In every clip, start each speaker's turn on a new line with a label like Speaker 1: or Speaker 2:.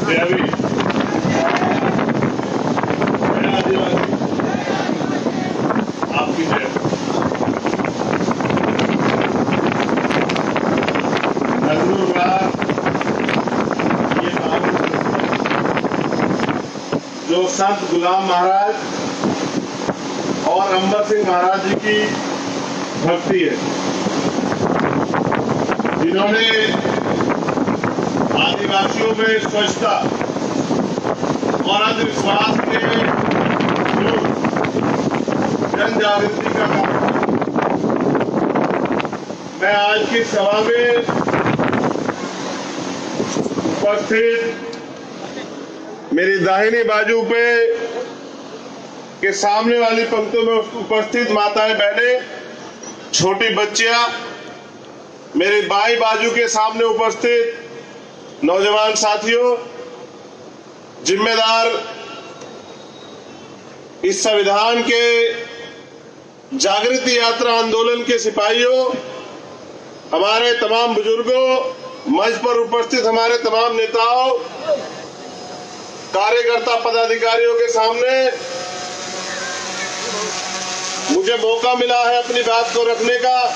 Speaker 1: आपकी जय। नंदुरबार ये जो संत गुलाम महाराज और अंबर सिंह महाराज जी की भक्ति है, जिन्होंने आदिवासियों में स्वच्छता और अंधविश्वास के जन जागृति का काम। मैं आज की सभा में उपस्थित मेरी दाहिनी बाजू पे के सामने वाली पंक्तियों में उपस्थित माताएं बहनें, छोटी बच्चियां, मेरे बाई बाजू के सामने उपस्थित नौजवान साथियों, जिम्मेदार इस संविधान के जागृति यात्रा आंदोलन के सिपाहियों, हमारे तमाम बुजुर्गों, मंच पर उपस्थित हमारे तमाम नेताओं, कार्यकर्ता पदाधिकारियों के सामने मुझे मौका मिला है अपनी बात को रखने का,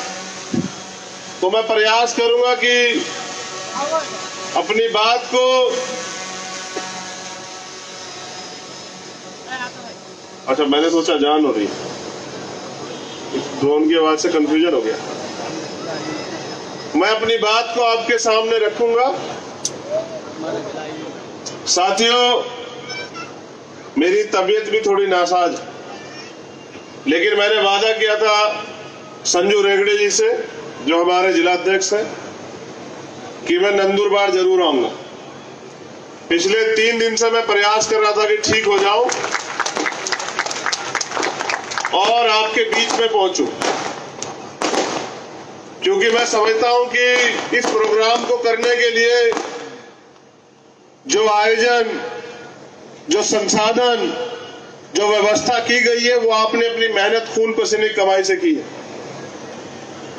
Speaker 1: तो मैं प्रयास करूंगा कि अपनी बात को अच्छा, मैंने सोचा जान हो रही, ड्रोन की आवाज से कंफ्यूजन हो गया। मैं अपनी बात को आपके सामने रखूंगा। साथियों, मेरी तबीयत भी थोड़ी नासाज, लेकिन मैंने वादा किया था संजू रेगड़े जी से, जो हमारे जिलाध्यक्ष हैं, कि मैं नंदुरबार जरूर आऊंगा। पिछले 3 दिन से मैं प्रयास कर रहा था कि ठीक हो जाऊं और आपके बीच में पहुंचूं, क्योंकि मैं समझता हूं कि इस प्रोग्राम को करने के लिए जो आयोजन, जो संसाधन, जो व्यवस्था की गई है, वो आपने अपनी मेहनत, खून पसीने की कमाई से की है।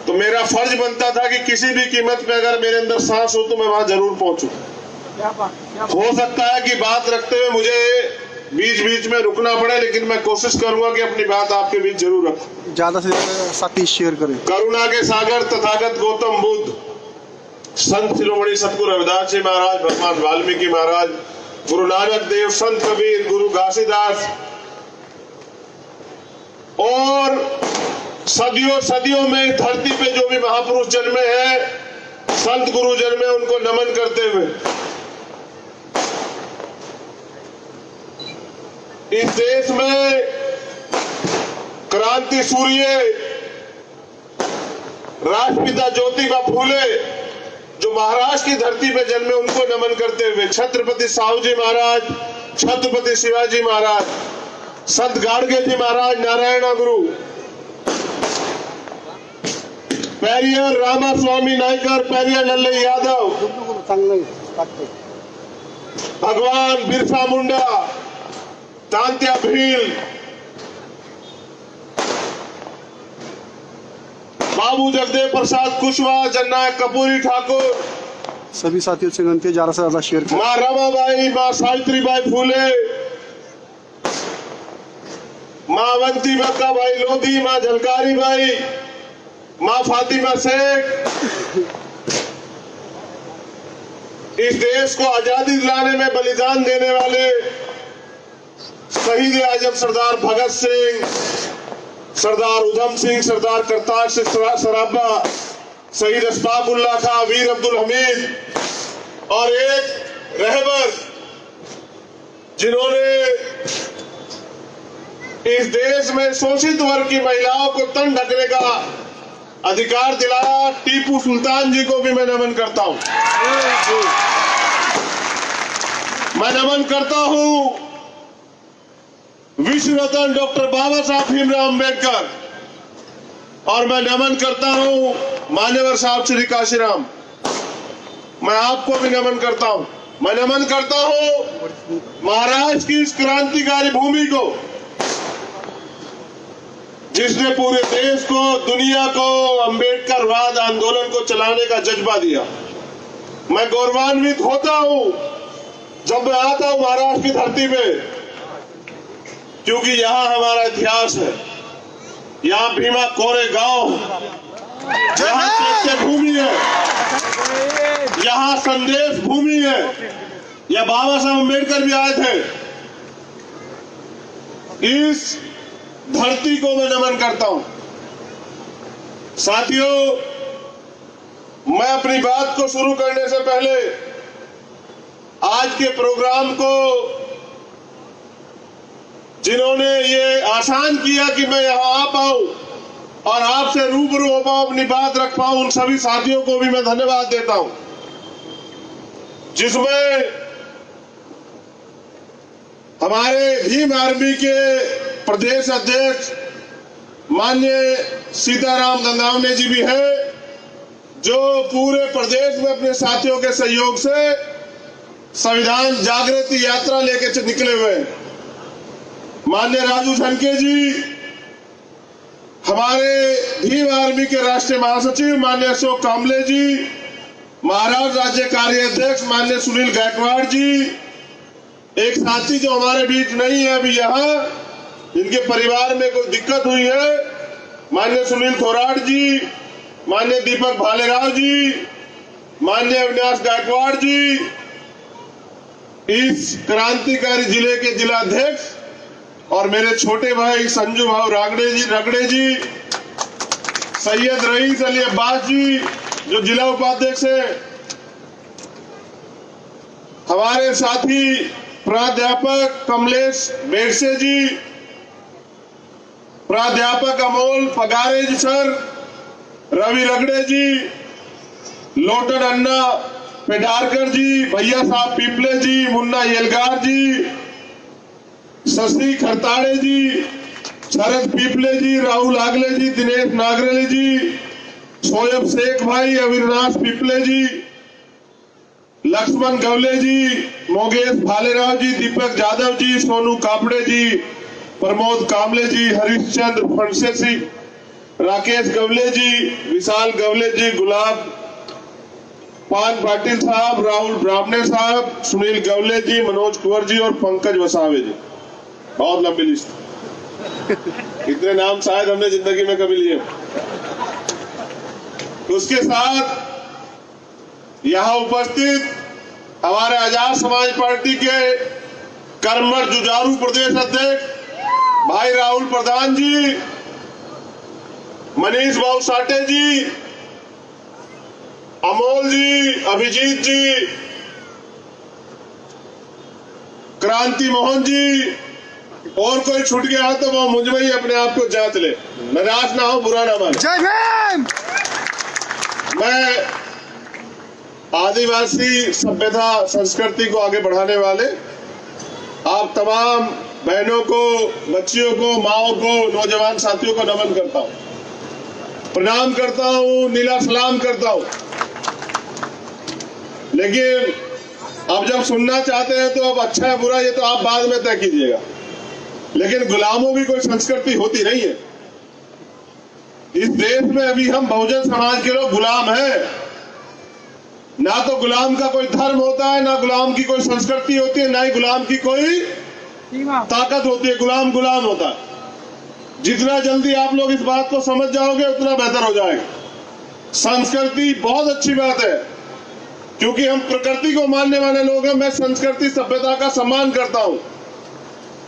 Speaker 1: तो मेरा फर्ज बनता था कि किसी भी कीमत पे अगर मेरे अंदर सांस हो तो मैं वहां जरूर पहुंचूं। हो सकता है कि बात रखते हुए मुझे बीच बीच में रुकना पड़े, लेकिन मैं कोशिश करूंगा कि अपनी बात आपके बीच जरूर रखूं।
Speaker 2: ज्यादा से ज्यादा साथी शेयर करें।
Speaker 1: करुणा के सागर तथागत गौतम बुद्ध, संत शिरोमणि सतगुरु रविदास जी महाराज, भगवान वाल्मीकि महाराज, गुरु नानक देव, संत कबीर, गुरु घासीदास और सदियों सदियों में धरती पे जो भी महापुरुष जन्मे हैं, संत गुरु जन्मे, उनको नमन करते हुए इस देश में क्रांति सूर्य राष्ट्रपिता ज्योतिबा फूले जो महाराष्ट्र की धरती पे जन्मे, उनको नमन करते हुए छत्रपति साहू जी महाराज, छत्रपति शिवाजी महाराज, संत गाडगे जी महाराज, नारायण गुरु, पेरियर रामा स्वामी नायकर, पेरियर लल्ले यादव, भगवान बिरसा मुंडा, तांत्या भील, बाबू जगदेव प्रसाद कुशवाहा, जननायक कर्पूरी ठाकुर,
Speaker 2: सभी साथियों से विनती है ज्यादा से ज्यादा शेयर करें।
Speaker 1: माँ रमाबाई, माँ सावित्रीबाई फूले, माँ अवंती बक्का भाई लोधी, माँ झलकारी बाई, माँ फातिमा शेख, इस देश को आजादी दिलाने में बलिदान देने वाले शहीद आजम सरदार भगत सिंह, सरदार उधम सिंह, सरदार करतार सिंह सराबा, शहीद अशफाकुल्लाह खां, वीर अब्दुल हमीद और एक रहबर जिन्होंने इस देश में शोषित वर्ग की महिलाओं को तन ढकने का अधिकार दिलाया, टीपू सुल्तान जी को भी मैं नमन करता हूं। मैं नमन करता हूं विश्व रत्न डॉक्टर बाबा साहब भीमराव अंबेडकर, और मैं नमन करता हूं मान्यवर साहब श्री काशीराम। मैं आपको भी नमन करता हूं। मैं नमन करता हूं महाराष्ट्र की इस क्रांतिकारी भूमि को, जिसने पूरे देश को, दुनिया को अंबेडकरवाद आंदोलन को चलाने का जज्बा दिया। मैं गौरवान्वित होता हूं जब मैं आता हूं महाराष्ट्र की धरती पे, क्योंकि यहां हमारा इतिहास है, यहां भीमा कोरेगांव, यहां सत्य भूमि है, यहां संदेश भूमि है, यह बाबा साहब अम्बेडकर भी आए थे। इस धरती को मैं नमन करता हूं। साथियों, मैं अपनी बात को शुरू करने से पहले आज के प्रोग्राम को जिन्होंने ये आसान किया कि मैं यहां आ पाऊं और आपसे रूबरू हो पाऊं, अपनी बात रख पाऊं, उन सभी साथियों को भी मैं धन्यवाद देता हूं, जिसमें हमारे भीम आर्मी के प्रदेश अध्यक्ष माननीय सीताराम दंदावने जी भी है, जो पूरे प्रदेश में अपने साथियों के सहयोग से संविधान जागृति यात्रा लेके निकले हुए हैं। माननीय राजू झनके जी, हमारे भीम आर्मी के राष्ट्रीय महासचिव माननीय अशोक कांबले जी, महाराष्ट्र राज्य कार्याध्यक्ष माननीय सुनील गायकवाड़ जी, एक साथी जो हमारे बीच नहीं है अभी यहाँ, जिनके परिवार में कोई दिक्कत हुई है, माननीय सुनील थोराट जी, माननीय दीपक भालेराव जी, माननीय अविनाश गायकवाड़ जी, इस क्रांतिकारी जिले के जिलाध्यक्ष और मेरे छोटे भाई संजू भाव रगड़े जी, सैयद रईस अली अब्बास जी जो जिला उपाध्यक्ष है, हमारे साथी प्राध्यापक कमलेश बेरसे जी, प्राध्यापक अमोल पगारे जी सर, रवि रगड़े जी, लोटन अन्ना पेडारकर जी, भैया साहब पीपले जी, मुन्ना येलगार जी, शशि खरताड़े जी, शरद पीपले जी, राहुल आगले जी, दिनेश नागरेली जी, शोएब शेख भाई, अविनाश पीपले जी, लक्ष्मण गवले जी, मोगेश भालेराव जी, दीपक जाधव जी, सोनू कापड़े जी, प्रमोद कामले जी, हरिश्चंद्र फणसे, राकेश गवले जी, विशाल गवले जी, गुलाब पान पाटिल साहब, राहुल ब्राह्मणे साहब, सुनील गवले जी, मनोज कुंवर जी और पंकज वसावे जी। बहुत लंबी लिस्ट, इतने नाम शायद हमने जिंदगी में कभी लिए। उसके साथ यहां उपस्थित हमारे आजाद समाज पार्टी के कर्मठ जुझारू प्रदेश अध्यक्ष भाई राहुल प्रधान जी, मनीष बाबू साटे जी, अमोल जी, अभिजीत जी, क्रांति मोहन जी, और कोई छूट गया हो तो वो मुझ में ही अपने आप को जांच ले, निराश ना हो, बुरा ना माने।
Speaker 2: जय भीम।
Speaker 1: मैं आदिवासी सभ्यता संस्कृति को आगे बढ़ाने वाले आप तमाम बहनों को, बच्चियों को, माओ को, नौजवान साथियों को नमन करता हूं, प्रणाम करता हूं, नीला सलाम करता हूं। लेकिन अब जब सुनना चाहते हैं तो अब अच्छा है बुरा ये तो आप बाद में तय कीजिएगा, लेकिन गुलामों की कोई संस्कृति होती नहीं है। इस देश में अभी हम बहुजन समाज के लोग गुलाम हैं। ना तो गुलाम का कोई धर्म होता है, ना गुलाम की कोई संस्कृति होती है, ना ही गुलाम की कोई ताकत होती है। गुलाम गुलाम होता है। जितना जल्दी आप लोग इस बात को समझ जाओगे उतना बेहतर हो जाएगा। संस्कृति बहुत अच्छी बात है, क्योंकि हम प्रकृति को मानने वाले लोग हैं। मैं संस्कृति सभ्यता का सम्मान करता हूं,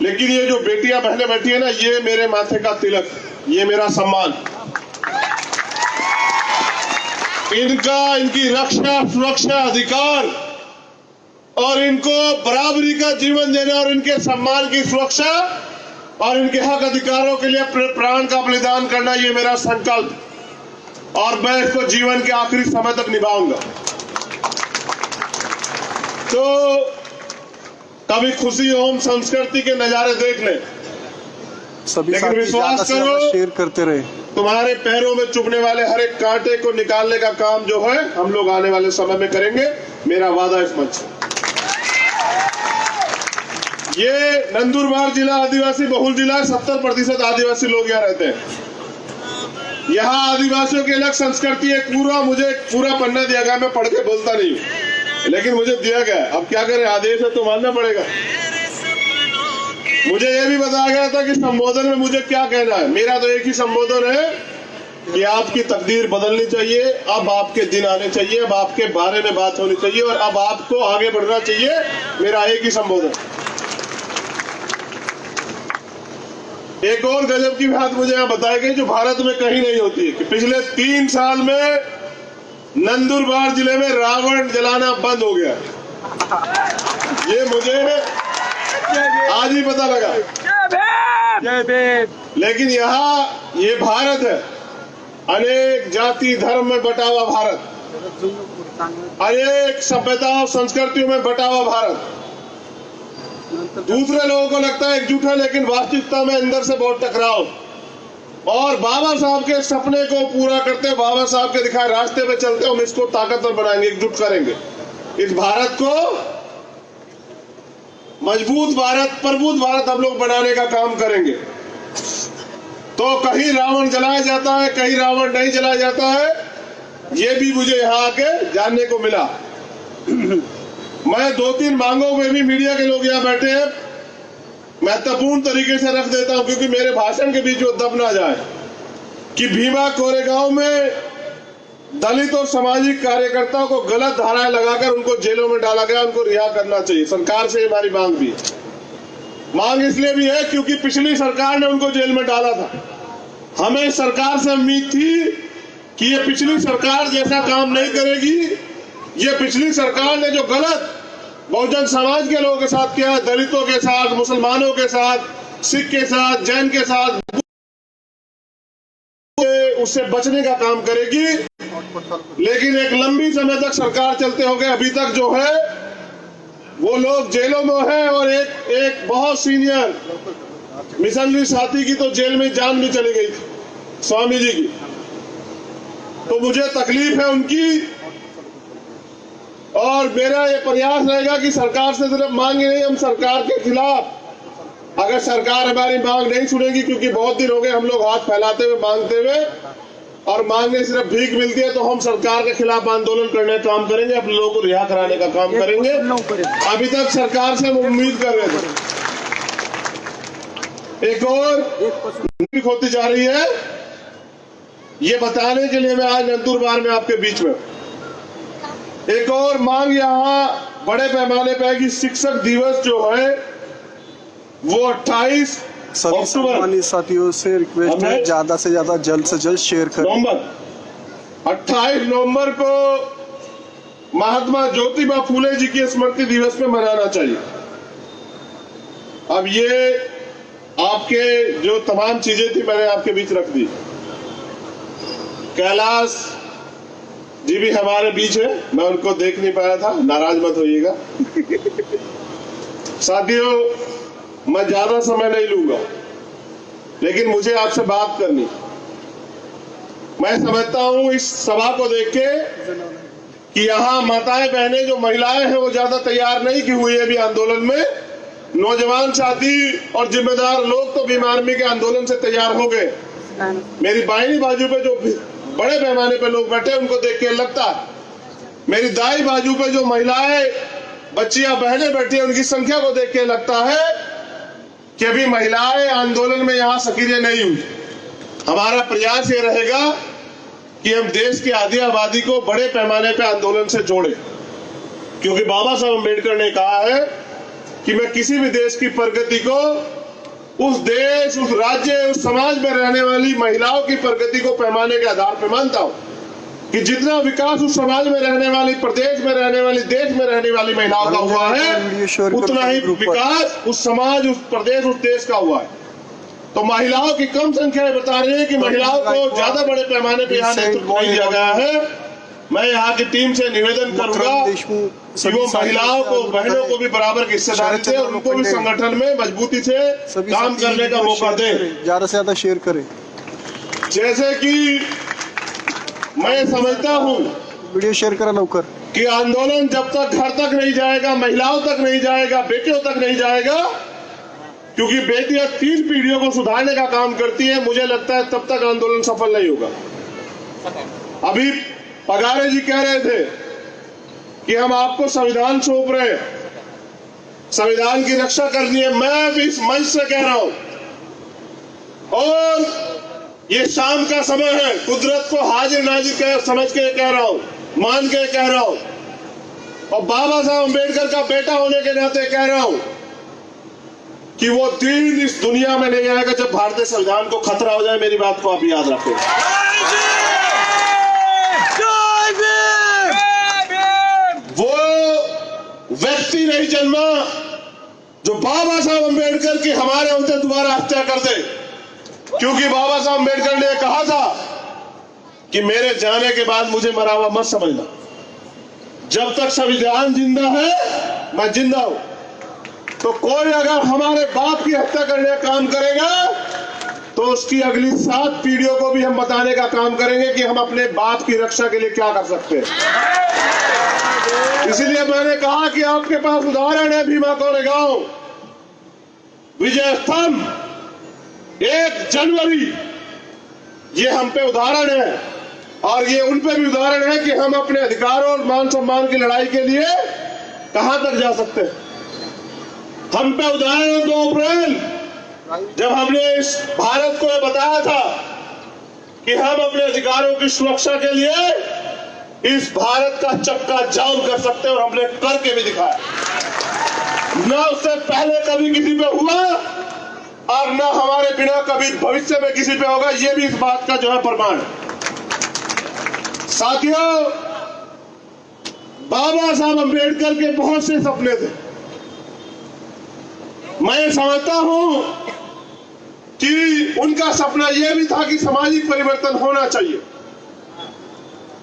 Speaker 1: लेकिन ये जो बेटियां बहनें बैठी है ना, ये मेरे माथे का तिलक, ये मेरा सम्मान। इनका, इनकी रक्षा, सुरक्षा, अधिकार और इनको बराबरी का जीवन देना और इनके सम्मान की सुरक्षा और इनके हक अधिकारों के लिए प्राण का बलिदान करना, ये मेरा संकल्प, और मैं इसको जीवन के आखिरी समय तक निभाऊंगा। तो कभी खुशी हो हम संस्कृति के नजारे देख लें,
Speaker 2: सभी
Speaker 1: लेकिन
Speaker 2: साथी
Speaker 1: विश्वास
Speaker 2: ज़्यादा से ज़्यादा
Speaker 1: करो,
Speaker 2: शेयर करते रहे।
Speaker 1: तुम्हारे पैरों में चुभने वाले हर एक कांटे को निकालने का काम जो है हम लोग आने वाले समय में करेंगे, मेरा वादा इस मंच से। ये नंदुरबार जिला आदिवासी बहुल जिला, 70% आदिवासी लोग यहाँ रहते हैं। यहाँ आदिवासियों की अलग संस्कृति है। मुझे पूरा पन्ना दिया गया, मैं पढ़ के बोलता नहीं हूँ। लेकिन मुझे दिया गया, अब क्या करें, आदेश है तो मानना पड़ेगा। मुझे यह भी बताया गया था कि संबोधन में मुझे क्या कहना है। मेरा तो एक ही संबोधन है कि आपकी तकदीर बदलनी चाहिए, अब आपके दिन आने चाहिए, अब आपके बारे में बात होनी चाहिए और अब आपको आगे बढ़ना चाहिए। मेरा एक ही संबोधन। एक और गजब की बात मुझे यहाँ बताई गई जो भारत में कहीं नहीं होती है कि पिछले 3 साल में नंदुरबार जिले में रावण जलाना बंद हो गया। ये मुझे आज ही पता लगा। लेकिन यहाँ ये भारत है, अनेक जाति धर्म में बटा हुआ भारत, अनेक सभ्यता और संस्कृतियों में बटा हुआ भारत। दूसरे लोगों को लगता है एकजुट है, लेकिन वास्तविकता में अंदर से बहुत टकराव। और बाबा साहब के सपने को पूरा करते, बाबा साहब के दिखाए रास्ते पे चलते हम इसको ताकतवर बनाएंगे, एकजुट करेंगे इस भारत को, मजबूत भारत, प्रबुद्ध भारत हम लोग बनाने का काम करेंगे। तो कहीं रावण जलाया जाता है, कहीं रावण नहीं जलाया जाता है, ये भी मुझे यहाँ आके जानने को मिला। मैं 2-3 मांगों में भी मीडिया के लोग यहाँ बैठे हैं, महत्वपूर्ण तरीके से रख देता हूं क्योंकि मेरे भाषण के बीच वो दब ना जाए कि भीमा कोरेगांव में दलित और सामाजिक कार्यकर्ताओं को गलत धाराएं लगाकर उनको जेलों में डाला गया, उनको रिहा करना चाहिए। सरकार से हमारी मांग भी है। मांग इसलिए भी है क्योंकि पिछली सरकार ने उनको जेल में डाला था। हमें सरकार से उम्मीद थी कि ये पिछली सरकार जैसा काम नहीं करेगी। ये पिछली सरकार ने जो गलत बहुजन समाज के लोगों के साथ किया, दलितों के साथ, मुसलमानों के साथ, सिख के साथ, जैन के साथ, उससे बचने का काम करेगी। लेकिन एक लंबी समय तक सरकार चलते हो गए, अभी तक जो है वो लोग जेलों में है और एक बहुत सीनियर मिशनरी साथी की तो जेल में जान भी चली गई थी, स्वामी जी की। तो मुझे तकलीफ है उनकी और मेरा ये प्रयास रहेगा कि सरकार से सिर्फ मांगे नहीं, हम सरकार के खिलाफ, अगर सरकार हमारी मांग नहीं सुनेगी, क्योंकि बहुत दिन हो गए हम लोग हाथ फैलाते हुए मांगते हुए और मांगने सिर्फ भीख मिलती है, तो हम सरकार के खिलाफ आंदोलन करने का काम करेंगे, अपने लोगों को रिहा कराने का काम करेंगे। अभी तक सरकार से हम उम्मीद कर रहे थे। एक और होती जा रही है, ये बताने के लिए मैं आज नंदुरबार में आपके बीच में। एक और मांग यहाँ बड़े पैमाने पर है कि शिक्षक दिवस जो है वो 28
Speaker 2: सभी सम्मानित साथियों से रिक्वेस्ट है ज्यादा से ज्यादा जल्द से जल्द शेयर करें।
Speaker 1: 28 नवंबर को महात्मा ज्योतिबा फूले जी की स्मृति दिवस पे मनाना चाहिए। अब ये आपके जो तमाम चीजें थी मैंने आपके बीच रख दी। कैलाश जी भी हमारे बीच है, मैं उनको देख नहीं पाया था, नाराज मत होइएगा। साथियों, मैं ज्यादा समय नहीं लूंगा, लेकिन मुझे आपसे बात करनी। मैं समझता हूं इस सभा को देख के कि यहाँ माताएं बहनें जो महिलाएं हैं वो ज्यादा तैयार नहीं की हुई है भी आंदोलन में। नौजवान साथी और जिम्मेदार लोग तो भीम आर्मी के आंदोलन से तैयार हो गए। मेरी बाईं बाजू पे जो बड़े पैमाने पे लोग बैठे उनको देख के लगता है, मेरी दाई बाजू पे जो महिलाएं, बच्चियां, बहनें बैठी हैं उनकी संख्या को देख के लगता है कि अभी महिलाएं आंदोलन में यहां सक्रिय नहीं हुई। हमारा प्रयास ये रहेगा कि हम देश की आधी आबादी को बड़े पैमाने पे आंदोलन से जोड़े, क्योंकि बाबा साहब अम्बेडकर ने कहा है कि मैं किसी भी देश की प्रगति को उस देश, उस राज्य, उस समाज में रहने वाली महिलाओं की प्रगति को पैमाने के आधार पर मानता हूं कि जितना विकास उस समाज में रहने वाली, प्रदेश में रहने वाली, देश में रहने वाली महिलाओं का हुआ है, उतना ही विकास उस समाज, उस प्रदेश, उस देश का हुआ है। तो महिलाओं की कम संख्या बता रही है कि महिलाओं को ज्यादा बड़े पैमाने पर यहाँ नेतृत्व नहीं दिया गया है। मैं यहाँ की टीम से निवेदन करूंगा कि वो महिलाओं को, बहनों को भी बराबर की हिस्सेदारी दे और उनको भी संगठन में मजबूती से काम करने का मौका दे।
Speaker 2: ज्यादा से ज्यादा शेयर करें।
Speaker 1: जैसे कि मैं समझता हूँ,
Speaker 2: वीडियो शेयर करा लवकर,
Speaker 1: कि आंदोलन जब तक घर तक नहीं जाएगा, महिलाओं तक नहीं जाएगा, बेटियों तक नहीं जाएगा, क्योंकि बेटियां 3 पीढ़ियों को सुधारने का काम करती है, मुझे लगता है तब तक आंदोलन सफल नहीं होगा। अभी पगारे जी कह रहे थे कि हम आपको संविधान सौंप रहे हैं, संविधान की रक्षा करनी है। मैं भी इस मंच से कह रहा हूं, और ये शाम का समय है, कुदरत को हाजिर नाजिर समझ के कह रहा हूं, मान के कह रहा हूं, और बाबा साहब अम्बेडकर का बेटा होने के नाते कह रहा हूं कि वो दिन इस दुनिया में नहीं आएगा जब भारतीय संविधान को खतरा हो जाए। मेरी बात को आप याद रखें। वो व्यक्ति नहीं जन्मा जो बाबा साहब अम्बेडकर की हमारे होते दोबारा हत्या कर दे, क्योंकि बाबा साहब अम्बेडकर ने कहा था कि मेरे जाने के बाद मुझे मरा हुआ मत समझना, जब तक संविधान जिंदा है मैं जिंदा हूं। तो कोई अगर हमारे बाप की हत्या करने का काम करेगा तो उसकी अगली 7 पीढ़ियों को भी हम बताने का काम करेंगे कि हम अपने बाप की रक्षा के लिए क्या कर सकते हैं। इसलिए मैंने कहा कि आपके पास उदाहरण है, भीमा कोरेगांव, विजय स्तंभ, 1 जनवरी, ये हम पे उदाहरण है, और ये उन पे भी उदाहरण है कि हम अपने अधिकारों और मान सम्मान की लड़ाई के लिए कहां तक जा सकते हैं। हम पे उदाहरण है 2 अप्रैल, जब हमने इस भारत को बताया था कि हम अपने अधिकारों की सुरक्षा के लिए इस भारत का चक्का जाम कर सकते हैं, और हमने करके भी दिखाया। न उससे पहले कभी किसी पे हुआ और न हमारे बिना कभी भविष्य में किसी पे होगा। ये भी इस बात का जो है प्रमाण है। साथियों, बाबा साहब अम्बेडकर के बहुत से सपने थे। मैं समझता हूं कि उनका सपना यह भी था कि सामाजिक परिवर्तन होना चाहिए,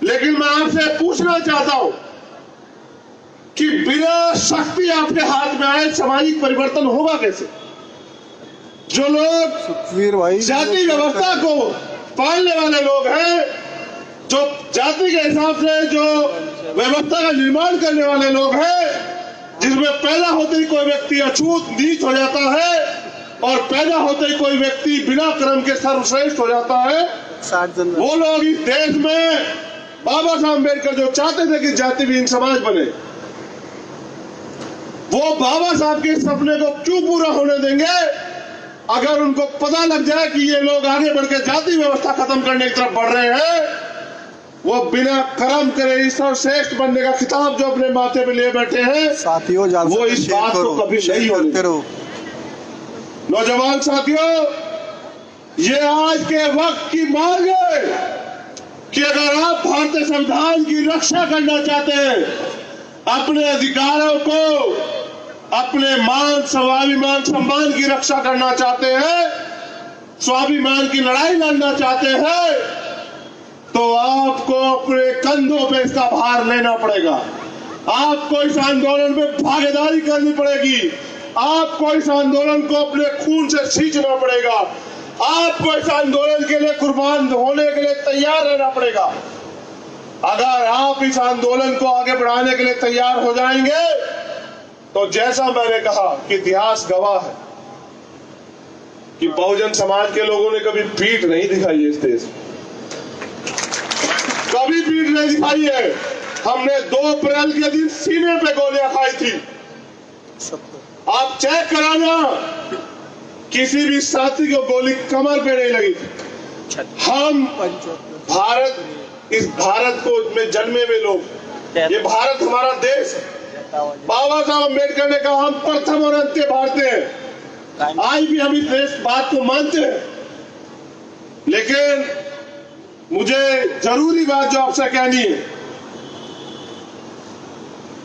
Speaker 1: लेकिन मैं आपसे पूछना चाहता हूं कि बिना शक्ति आपके हाथ में आए सामाजिक परिवर्तन होगा कैसे? जो लोग जाति व्यवस्था को पालने वाले लोग हैं, जो जाति के हिसाब से जो व्यवस्था का निर्माण करने वाले लोग हैं, जिसमें पैदा होते ही कोई व्यक्ति अछूत नीच हो जाता है और पैदा होते ही कोई व्यक्ति बिना कर्म के सर्वश्रेष्ठ हो जाता है, वो लोग इस देश में बाबा साहब अम्बेडकर जो चाहते थे कि जाति विहीन समाज बने, वो बाबा साहब के सपने को क्यों पूरा होने देंगे अगर उनको पता लग जाए कि ये लोग आगे बढ़ के जाति व्यवस्था खत्म करने की तरफ बढ़ रहे हैं। वो बिना कर्म करे सर्वश्रेष्ठ बनने का खिताब जो अपने माथे पे लिए बैठे हैं, साथियों वो इस बात को कभी नहीं होने। नौजवान साथियों, ये आज के वक्त की मांग है कि अगर आप भारतीय संविधान की रक्षा करना चाहते हैं, अपने अधिकारों को, अपने मान स्वाभिमान सम्मान की रक्षा करना चाहते हैं, स्वाभिमान की लड़ाई लड़ना चाहते हैं, तो आपको अपने कंधों पे इसका भार लेना पड़ेगा। आपको इस आंदोलन में भागीदारी करनी पड़ेगी। आपको इस आंदोलन को अपने खून से सींचना पड़ेगा। आपको इस आंदोलन के लिए कुर्बान होने के लिए तैयार रहना पड़ेगा। अगर आप इस आंदोलन को आगे बढ़ाने के लिए तैयार हो जाएंगे तो जैसा मैंने कहा कि इतिहास गवाह है कि बहुजन समाज के लोगों ने कभी पीठ नहीं दिखाई है इस देश में, कभी पीठ नहीं दिखाई है। हमने 2 अप्रैल के दिन सीने पे गोलियां खाई थी। आप चेक कराना, किसी भी साथी को गोली कमर पे नहीं लगी थी। हम भारत, इस भारत को में जन्मे हुए लोग, ये भारत हमारा देश है। बाबा साहब अम्बेडकर ने कहा हम प्रथम और अंत्य भारतीय हैं। आज भी हम इस बात को मानते हैं, लेकिन मुझे जरूरी बात जो आपसे कहनी है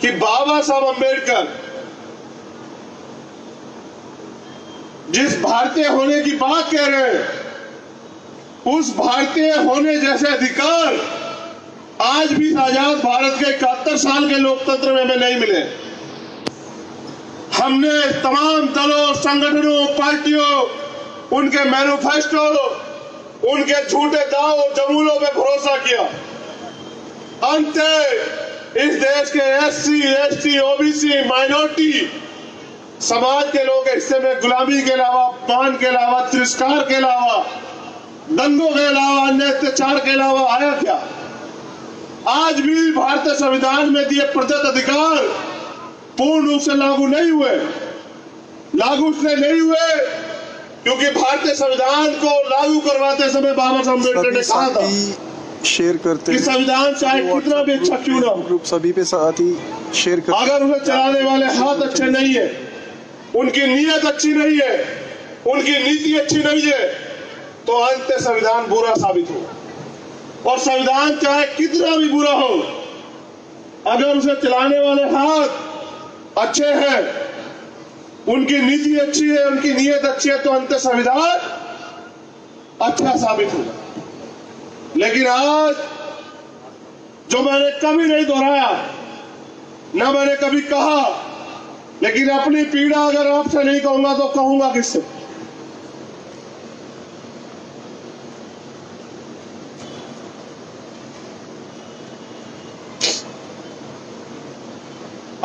Speaker 1: कि बाबा साहब अम्बेडकर जिस भारतीय होने की बात कह रहे हैं, उस भारतीय होने जैसे अधिकार आज भी आजाद भारत के 71 साल के लोकतंत्र में हमें नहीं मिले। हमने तमाम दलों, संगठनों, पार्टियों, उनके मैनिफेस्टो, उनके झूठे दाव जमूलों पे भरोसा किया। अंत इस देश के SC, ST, OBC, माइनॉरिटी समाज के लोग हिस्से में गुलामी के अलावा, अपमान के अलावा, तिरस्कार के अलावा, दंगों के अलावा, अन्य अत्याचार के अलावा आया क्या? आज भी भारतीय संविधान में दिए प्रदत्त अधिकार पूर्ण रूप से लागू नहीं हुए। लागू इसलिए नहीं हुए क्योंकि भारतीय संविधान को लागू करवाते समय बाबा साहब अम्बेडकर ने कहा था
Speaker 2: शेयर करते
Speaker 1: कि संविधान चाहे कितना भी अच्छा क्यों ना हो,
Speaker 2: ग्रुप सभी पे साथ ही शेयर करते
Speaker 1: अगर उन्हें चलाने वाले हाथ अच्छे नहीं है, उनकी नीयत अच्छी नहीं है, उनकी नीति अच्छी नहीं है, तो अंत संविधान बुरा साबित हो। और संविधान चाहे कितना भी बुरा हो, अगर उसे चलाने वाले हाथ अच्छे हैं, उनकी नीति अच्छी है, उनकी नीयत अच्छी है, तो अंत संविधान अच्छा साबित होगा। लेकिन आज जो मैंने कभी नहीं दोहराया, ना मैंने कभी कहा, लेकिन अपनी पीड़ा अगर आपसे नहीं कहूंगा तो कहूंगा किससे?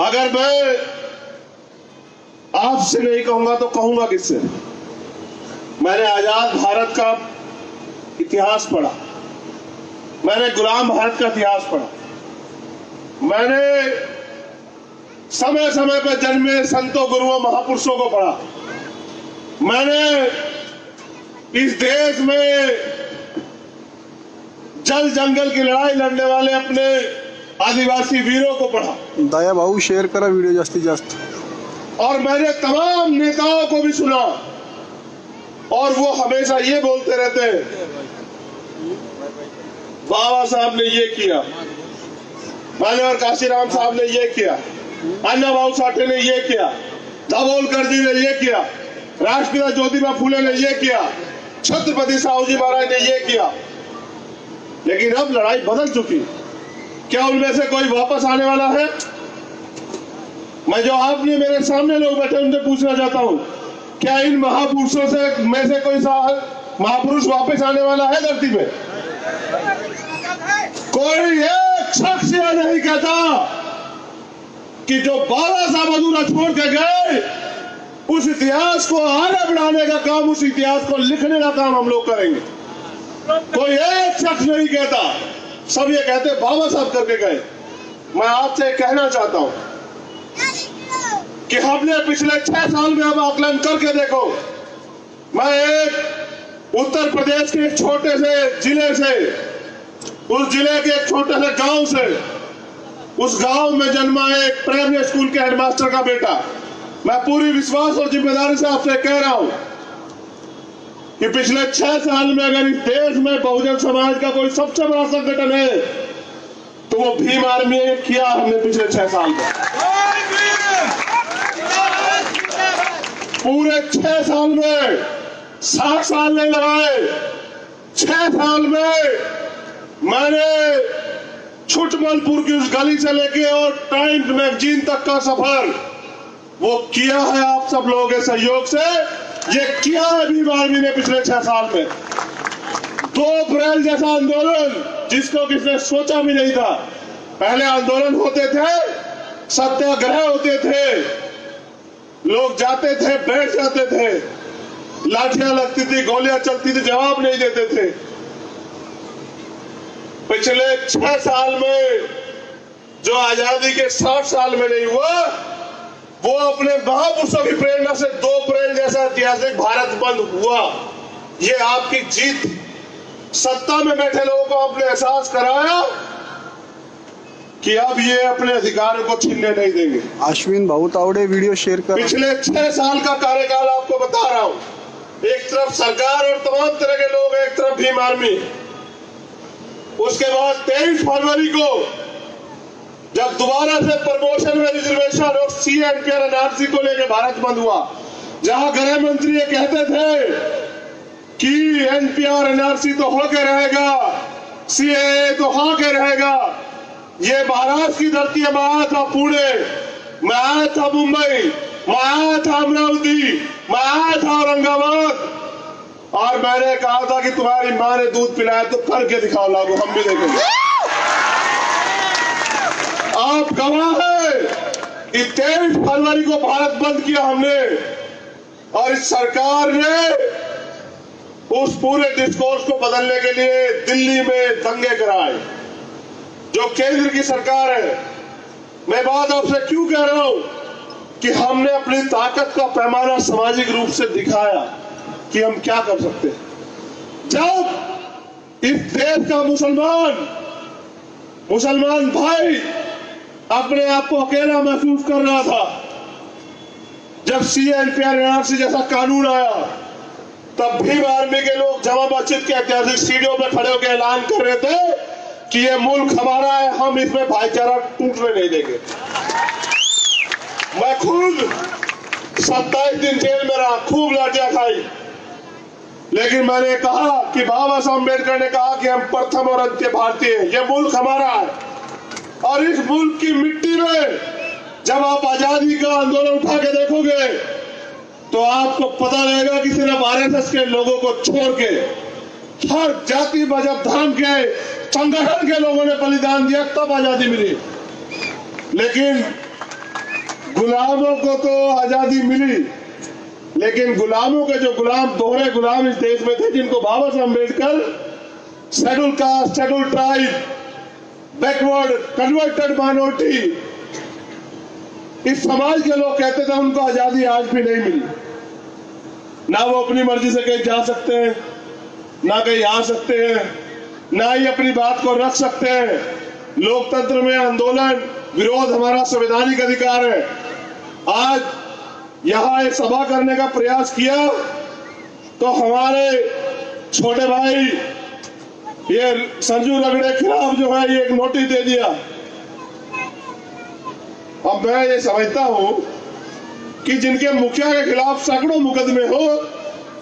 Speaker 1: अगर मैं आपसे नहीं कहूंगा तो कहूंगा किससे? मैंने आजाद भारत का इतिहास पढ़ा, मैंने गुलाम भारत का इतिहास पढ़ा, मैंने समय समय पर जन्मे संतों गुरुओं महापुरुषों को पढ़ा, मैंने इस देश में जल जंगल की लड़ाई लड़ने वाले अपने आदिवासी वीरों को पढ़ा।
Speaker 2: दया भाऊ शेयर करा वीडियो जास्तीत जास्त।
Speaker 1: और मैंने तमाम नेताओं को भी सुना, और वो हमेशा ये बोलते रहते हैं बाबा साहब ने ये किया, मान्यवर काशीराम साहब ने ये किया, अन्ना भाऊ साठे ने ये किया, दाभोलकर जी ने ये किया, राष्ट्रपिता ज्योतिबा फूले ने ये किया, छत्रपति साहू जी महाराज ने ये किया। लेकिन अब लड़ाई बदल चुकी। क्या उनमें से कोई वापस आने वाला है? मैं जो आपने मेरे सामने लोग बैठे उनसे पूछना चाहता हूं, क्या इन महापुरुषों से में से कोई महापुरुष वापस आने वाला है धरती में? कोई एक शख्स यह नहीं कहता कि जो बाबा साहब अधूरा छोड़ के गए, उस इतिहास को आगे बढ़ाने का काम, उस इतिहास को लिखने का काम हम लोग करेंगे। कोई एक शख्स नहीं कहता, सब ये कहते बाबा साहब करके गए। मैं आपसे कहना चाहता हूं कि हमने पिछले 6 साल में अब आकलन करके देखो। मैं एक उत्तर प्रदेश के एक छोटे से जिले से, उस जिले के एक छोटे से गांव से, उस गांव में जन्मा एक प्राइमरी स्कूल के हेडमास्टर का बेटा, मैं पूरी विश्वास और जिम्मेदारी से आपसे कह रहा हूं कि पिछले 6 साल में अगर इस देश में बहुजन समाज का कोई सबसे बड़ा संगठन है तो वो भीम आर्मी ने किया। हमने पिछले 6 साल में, पूरे 6 साल में 7 साल नहीं लगाए, 6 साल में मैंने छुटमलपुर की उस गली से लेके और टाइम्स मैगजीन तक का सफर वो किया है आप सब लोगों के सहयोग से। ये किया है भीम आर्मी ने पिछले 6 साल में। 2 अप्रैल जैसा आंदोलन जिसको किसने सोचा भी नहीं था। पहले आंदोलन होते थे, सत्याग्रह होते थे, लोग जाते थे, बैठ जाते थे, लाठियां लगती थी, गोलियां चलती थी, जवाब नहीं देते थे। पिछले 6 साल में जो आजादी के 60 साल में नहीं हुआ, वो अपने महापुरुषों की प्रेरणा से 2 अप्रैल जैसा ऐतिहासिक भारत बंद हुआ। ये आपकी जीत। सत्ता में बैठे लोगों को आपने एहसास कराया कि अब ये अपने अधिकारों को छीनने नहीं देंगे।
Speaker 2: अश्विन भाऊ तावड़े वीडियो शेयर कर।
Speaker 1: पिछले 6 साल का कार्यकाल आपको बता रहा हूं। एक तरफ सरकार और तमाम तरह के लोग, एक तरफ भीम आर्मी। उसके बाद 23 फरवरी को जब दोबारा से प्रमोशन में रिजर्वेशन और सीएनपीआर एनआरसी को लेकर भारत बंद हुआ, जहां गृह मंत्री ये कहते थे कि एनपीआर एनआरसी तो होके रहेगा, सीएए तो होके रहेगा। ये महाराष्ट्र की धरती है। मैं आया था पुणे, मैं आया था मुंबई, मैं आया था अमरावती, मैं आया था औरंगाबाद, और मैंने कहा था कि तुम्हारी माँ ने दूध पिलाया तो करके दिखाओ, लागू हम भी देखेंगे। आप गवाह है कि 23 फरवरी को भारत बंद किया हमने, और इस सरकार ने उस पूरे डिस्कोर्स को बदलने के लिए दिल्ली में दंगे कराए। जो केंद्र की सरकार है। मैं बात आपसे क्यों कह रहा हूं कि हमने अपनी ताकत का पैमाना सामाजिक रूप से दिखाया कि हम क्या कर सकते हैं। जब इस देश का मुसलमान भाई अपने आप को अकेला महसूस कर रहा था, जब CNPR जैसा कानून आया, तब भीम आर्मी के लोग जामा मस्जिद के ऐतिहासिक सीढ़ियों में खड़े होकर ऐलान कर रहे थे कि ये मुल्क हमारा है, हम इसमें भाईचारा टूटने नहीं देंगे। मैं खुद 27 दिन जेल में रहा, खूब लाठियां खाई, लेकिन मैंने कहा कि बाबा साहब अम्बेडकर ने कहा कि हम प्रथम और अंत्य भारतीय हैं, ये मुल्क हमारा है। और इस मुल्क की मिट्टी में जब आप आजादी का आंदोलन उठा के देखोगे तो आपको पता लगेगा कि सिर्फ RSS के लोगों को छोड़ के हर जाति मजहब धर्म के संगठन के लोगों ने बलिदान दिया, तब आजादी मिली। लेकिन गुलामों को तो आजादी मिली, लेकिन गुलामों के जो गुलाम, दोहरे गुलाम इस देश में थे, जिनको बाबा Saheb Ambedkar schedule caste, schedule tribe, backward, converted minority, इस समाज के लोग कहते थे, उनको आजादी आज भी नहीं मिली। ना वो अपनी मर्जी से कहीं जा सकते हैं, ना कहीं आ सकते हैं, ना ही अपनी बात को रख सकते हैं। लोकतंत्र में आंदोलन विरोध हमारा संवैधानिक अधिकार है। आज यहां एक सभा करने का प्रयास किया तो हमारे छोटे भाई ये संजू रगड़े के खिलाफ जो है ये एक नोटिस दे दिया। अब मैं ये समझता हूं कि जिनके मुखिया के खिलाफ सैकड़ों मुकदमे हो,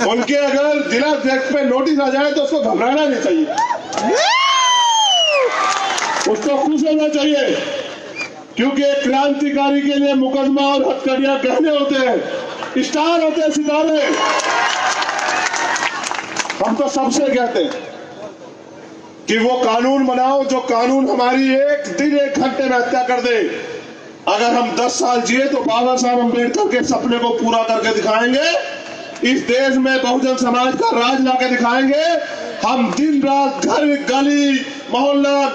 Speaker 1: उनके अगर जिला अध्यक्ष पे नोटिस आ जाए तो उसको घबराना नहीं चाहिए, उसको खुश होना चाहिए, क्योंकि एक क्रांतिकारी के लिए मुकदमा और हथकड़ियां गहने होते हैं, स्टार होते हैं, सितारे। हम तो सबसे कहते हैं कि वो कानून बनाओ जो कानून हमारी एक दिन एक घंटे में हत्या कर दे। अगर हम 10 साल जिए तो बाबा साहब अम्बेडकर के सपने को पूरा करके दिखाएंगे। इस देश में बहुजन समाज का राज लाके दिखाएंगे। हम दिन रात घर गली मोहल्ला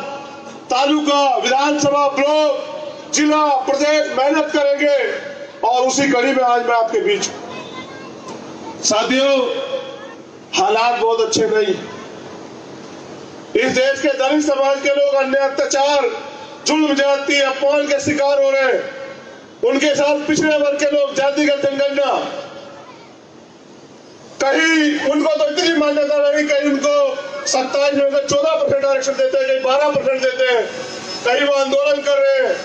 Speaker 1: तालुका विधानसभा ब्लॉक जिला प्रदेश मेहनत करेंगे और उसी कड़ी में आज मैं आपके बीच। साथियों, हालात बहुत अच्छे नहीं। इस देश के दलित समाज के लोग अन्याय अत्याचार जुल्म जाति अपमान के शिकार हो रहे हैं। उनके साथ पिछड़े वर्ग के लोग जातिगत जनगणना, कहीं उनको तो इतनी मान्यता नहीं, कहीं उनको 27 में से 14% आरक्षण देते हैं, कहीं 12% देते हैं, कहीं वो आंदोलन कर रहे हैं।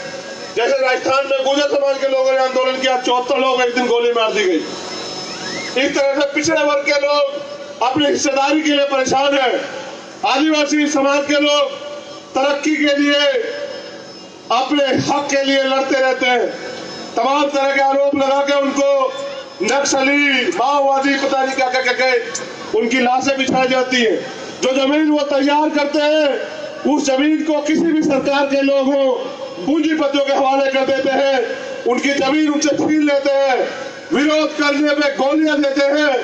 Speaker 1: जैसे राजस्थान में गुर्जर समाज के लोगों ने आंदोलन किया, 74 लोग एक दिन गोली मार दी गई। इस तरह से पिछड़े वर्ग के लोग अपनी हिस्सेदारी के लिए परेशान है। आदिवासी समाज के लोग तरक्की के लिए, अपने हक के लिए लड़ते रहते हैं। तमाम तरह के आरोप लगा के उनको नक्सली, माओवादी, पता नहीं क्या क्या क्या उनकी लाशें बिछाई जाती है। जो जमीन वो तैयार करते हैं, उस जमीन को किसी भी सरकार के लोग हो पूंजीपतियों के हवाले कर देते हैं। उनकी जमीन उनसे छीन लेते हैं, विरोध करने में गोलियां देते हैं,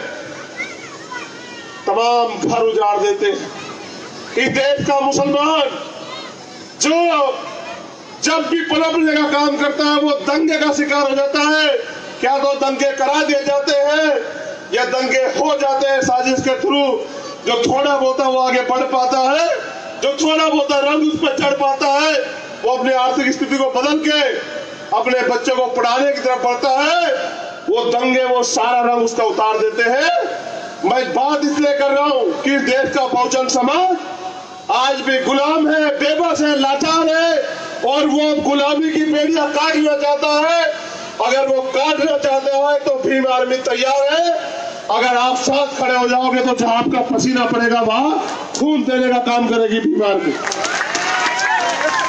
Speaker 1: तमाम घर उजाड़ देते हैं। इस देश का मुसलमान जो जब भी पलटने का काम करता है वो दंगे का शिकार हो जाता है। क्या तो दंगे करा दिए जाते हैं या दंगे हो जाते हैं साजिश के थ्रू। जो थोड़ा बहुत वो आगे बढ़ पाता है, जो थोड़ा बहुत रंग उस पर चढ़ पाता है, वो अपनी आर्थिक स्थिति को बदल के अपने बच्चों को पढ़ाने की तरफ बढ़ता है। वो दंगे वो सारा रंग उसका उतार देते हैं। मैं बात इसलिए कर रहा हूं कि देश का बहुजन समाज आज भी गुलाम है, बेबस है, लाचार है और वो गुलामी की बेड़ियां काटना चाहता है। अगर वो काटना चाहते हैं तो भीम आर्मी तैयार है। अगर आप साथ खड़े हो जाओगे तो जहां आपका पसीना पड़ेगा वहां खून देने का काम करेगी भीम आर्मी।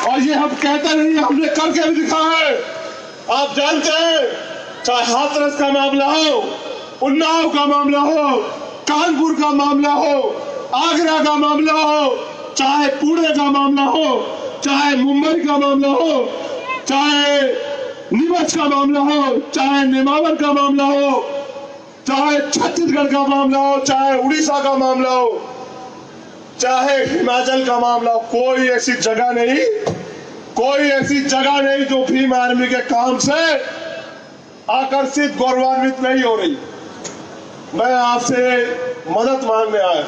Speaker 1: और ये हम कहते नहीं, हमने करके भी दिखा है। आप जानते हैं, चाहे हाथरस का मामला हो, उन्नाव का मामला हो, कानपुर का मामला हो, आगरा का मामला हो, चाहे पुणे का मामला हो, चाहे मुंबई का मामला हो, चाहे नीमच का मामला हो, चाहे नेमावर का मामला हो, चाहे छत्तीसगढ़ का मामला हो, चाहे उड़ीसा का मामला हो, चाहे हिमाचल का मामला हो, कोई ऐसी जगह नहीं जो भीम आर्मी के काम से आकर्षित गौरवान्वित नहीं हो रही। मैं आपसे मदद मांगने आया।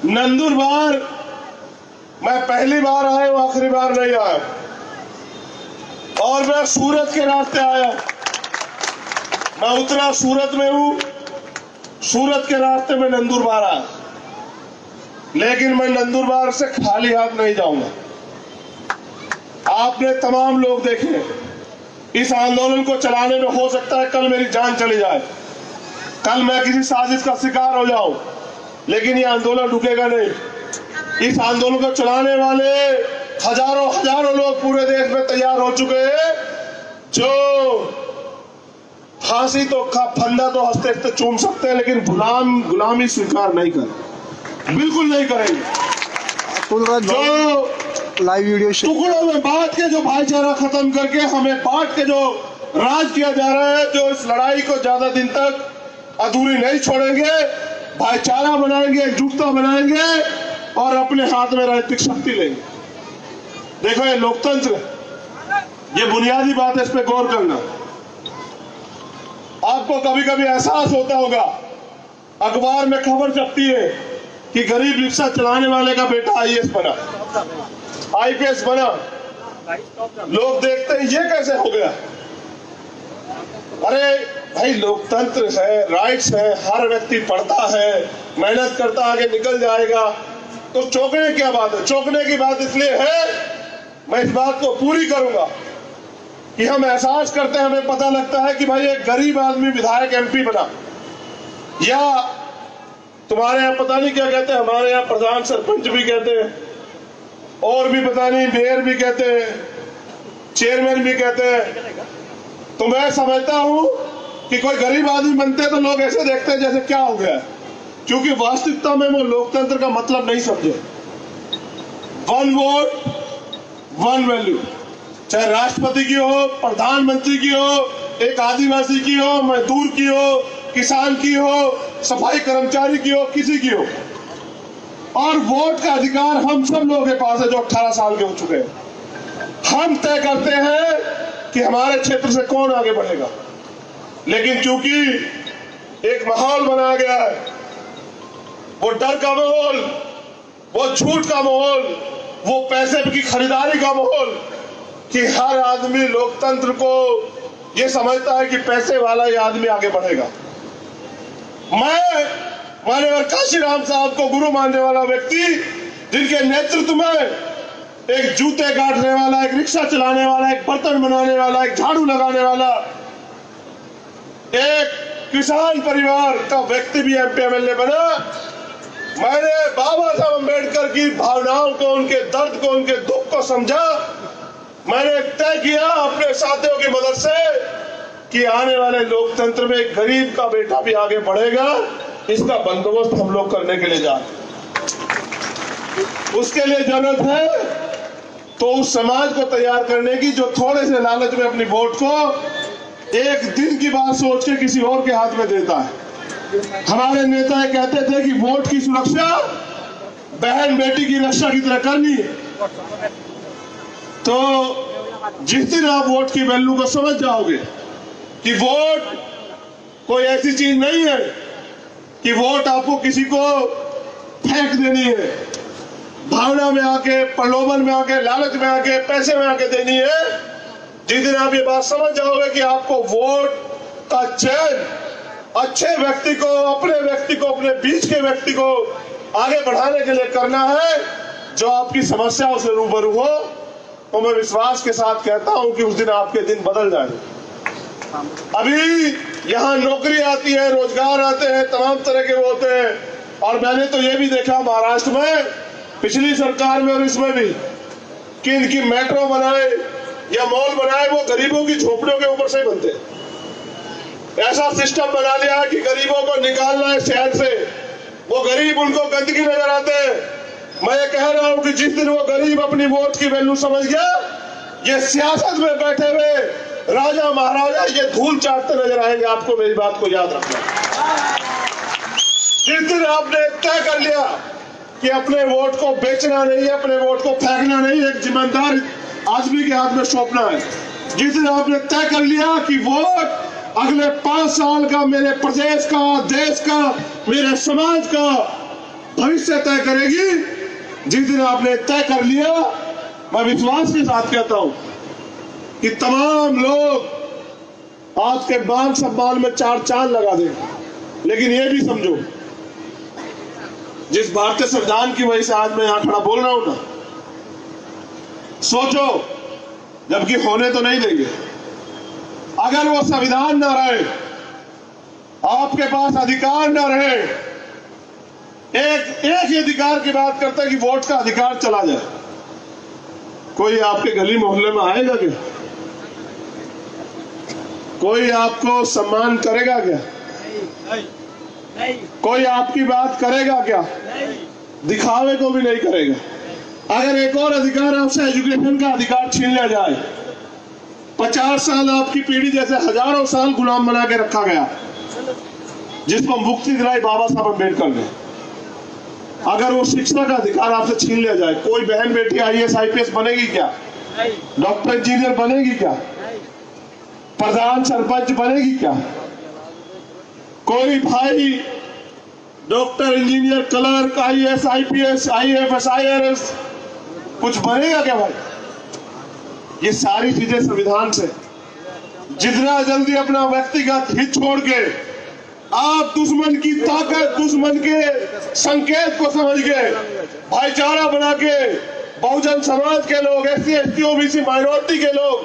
Speaker 1: नंदुरबार मैं पहली बार आया हूं, आखिरी बार नहीं आया। और मैं सूरत के रास्ते आया, मैं उतरा सूरत में हूं, सूरत के रास्ते में नंदुरबार आया, लेकिन मैं नंदुरबार से खाली हाथ नहीं जाऊंगा। आपने तमाम लोग देखे, इस आंदोलन को चलाने में हो सकता है कल मेरी जान चली जाए, कल मैं किसी साजिश का शिकार हो जाऊं, लेकिन ये आंदोलन रुकेगा नहीं। इस आंदोलन को चलाने वाले हजारों लोग पूरे देश में तैयार हो चुके हैं, जो फांसी तो फंदा तो हंसते हंसते चूम सकते हैं, लेकिन गुलामी स्वीकार नहीं करें, बिल्कुल नहीं करेंगे। जो
Speaker 2: लाइव वीडियो
Speaker 1: टुकड़ों में बांट के जो भाईचारा खत्म करके हमें बांट के जो राज किया जा रहा है, जो इस लड़ाई को ज्यादा दिन तक अधूरी नहीं छोड़ेंगे, भाईचारा बनाएंगे, एकजुटता बनाएंगे और अपने हाथ में राजनीतिक शक्ति लेंगे। देखो ये लोकतंत्र, ये बुनियादी बात है, इस पे गौर करना। आपको कभी कभी एहसास होता होगा, अखबार में खबर छपती है कि गरीब रिक्शा चलाने वाले का बेटा आईएएस बना, आईपीएस बना। लोग देखते हैं ये कैसे हो गया। अरे भाई, लोकतंत्र है, राइट्स है, हर व्यक्ति पढ़ता है, मेहनत करता आगे निकल जाएगा, तो चौंकने क्या बात है? चौंकने की बात इसलिए है, मैं इस बात को पूरी करूंगा कि हम एहसास करते हैं, हमें पता लगता है कि भाई एक गरीब आदमी विधायक एमपी बना, या तुम्हारे यहाँ पता नहीं क्या कहते हैं, हमारे यहाँ प्रधान सरपंच भी कहते हैं, और भी पता नहीं मेयर भी कहते हैं, चेयरमैन भी कहते हैं। तो मैं समझता हूं कि कोई गरीब आदमी बनते तो लोग ऐसे देखते हैं जैसे क्या हो गया, क्योंकि वास्तविकता में वो लोकतंत्र का मतलब नहीं समझे। वन वोट वन वैल्यू, चाहे राष्ट्रपति की हो, प्रधानमंत्री की हो, एक आदिवासी की हो, मजदूर की हो, किसान की हो, सफाई कर्मचारी की हो, किसी की हो। और वोट का अधिकार हम सब लोगों के पास है जो 18 साल के हो चुके हैं। हम तय करते हैं कि हमारे क्षेत्र से कौन आगे बढ़ेगा। लेकिन चूंकि एक माहौल बनाया गया है, वो डर का माहौल, वो झूठ का माहौल, वो पैसे की खरीदारी का माहौल, कि हर आदमी लोकतंत्र को ये समझता है कि पैसे वाला ये आदमी आगे बढ़ेगा। मैं माननीय काशीराम साहब को गुरु मानने वाला व्यक्ति, जिनके नेतृत्व में एक जूते काटने वाला, एक रिक्शा चलाने वाला, एक बर्तन बनाने वाला, एक झाड़ू लगाने वाला, एक किसान परिवार का व्यक्ति भी एमपी एमएलए बना। मैंने बाबा साहब अम्बेडकर की भावनाओं को, उनके दर्द को, उनके दुख को समझा। मैंने तय किया अपने साथियों की मदद से कि आने वाले लोकतंत्र में एक गरीब का बेटा भी आगे बढ़ेगा। इसका बंदोबस्त हम लोग करने के लिए जा रहे हैं। उसके लिए जरूरत है तो उस समाज को तैयार करने की, जो थोड़े से लालच में अपनी वोट को एक दिन की बात सोच के किसी और के हाथ में देता है। हमारे नेता कहते थे कि वोट की सुरक्षा बहन बेटी की रक्षा की तरह करनी है। तो जिस दिन आप वोट की वैल्यू को समझ जाओगे कि वोट कोई ऐसी चीज नहीं है कि वोट आपको किसी को फेंक देनी है, भावना में आके, प्रलोभन में आके, लालच में आके, पैसे में आके देनी है। जिस दिन आप ये बात समझ जाओगे कि आपको वोट का चयन अच्छे व्यक्ति को, अपने बीच के व्यक्ति को आगे बढ़ाने के लिए करना है, जो आपकी समस्याओं से रूबरू हो, तो मैं विश्वास के साथ कहता हूं कि उस दिन आपके दिन बदल जाएंगे। अभी यहाँ नौकरी आती है, रोजगार आते हैं, तमाम तरह के वो होते हैं, और मैंने तो ये भी देखा महाराष्ट्र में पिछली सरकार में और इसमें भी कि इनकी मेट्रो बनाए या मॉल बनाए, वो गरीबों की झोपड़ियों के ऊपर से ही बनते हैं। ऐसा सिस्टम बना लिया है कि गरीबों को निकालना है शहर से, वो गरीब उनको गंदगी नजर आते हैं। मैं ये कह रहा हूं कि जिस दिन वो गरीब अपनी वोट की वैल्यू समझ गया, ये सियासत में बैठे हुए राजा महाराजा ये धूल चाटते नजर आएंगे। आपको मेरी बात को याद रखना। जिस दिन आपने तय कर लिया कि अपने वोट को बेचना नहीं है, अपने वोट को फेंकना नहीं, एक जिम्मेदार आदमी के हाथ में सौंपना है। जिसने आपने तय कर लिया कि वोट अगले 5 साल का मेरे प्रदेश का, देश का, मेरे समाज का भविष्य तय करेगी, जिस दिन आपने तय कर लिया, मैं विश्वास के साथ कहता हूं कि तमाम लोग आपके मान सम्मान में 4 चांद लगा देंगे। लेकिन ये भी समझो, जिस भारतीय संविधान की वजह से आज मैं यहां खड़ा बोल रहा हूं ना, सोचो, जबकि होने तो नहीं देंगे। अगर वो संविधान ना रहे, आपके पास अधिकार ना रहे, एक ही अधिकार की बात करते हैं कि वोट का अधिकार चला जाए, कोई आपके गली मोहल्ले में आएगा क्या? कोई आपको सम्मान करेगा क्या? नहीं। कोई आपकी बात करेगा क्या? नहीं। दिखावे को भी नहीं करेगा। अगर एक और अधिकार आपसे एजुकेशन का अधिकार छीन लिया जाए, 50 साल आपकी पीढ़ी जैसे हजारों साल गुलाम बना के रखा गया, जिसको मुक्ति दिलाई बाबा साहब अम्बेडकर ने, अगर वो शिक्षा का अधिकार आपसे छीन लिया जाए, कोई बहन बेटी IAS IPS बनेगी क्या? डॉक्टर इंजीनियर बनेगी क्या? प्रधान सरपंच बनेगी क्या? कोई भाई doctor engineer clerk IAS IPS IAFS IRS कुछ बनेगा क्या भाई? ये सारी चीजें संविधान से, जितना जल्दी अपना व्यक्तिगत हित छोड़ के आप दुश्मन की ताकत, दुश्मन के संकेत को समझ के भाईचारा बना के बहुजन समाज के लोग, SC ST OBC माइनॉरिटी के लोग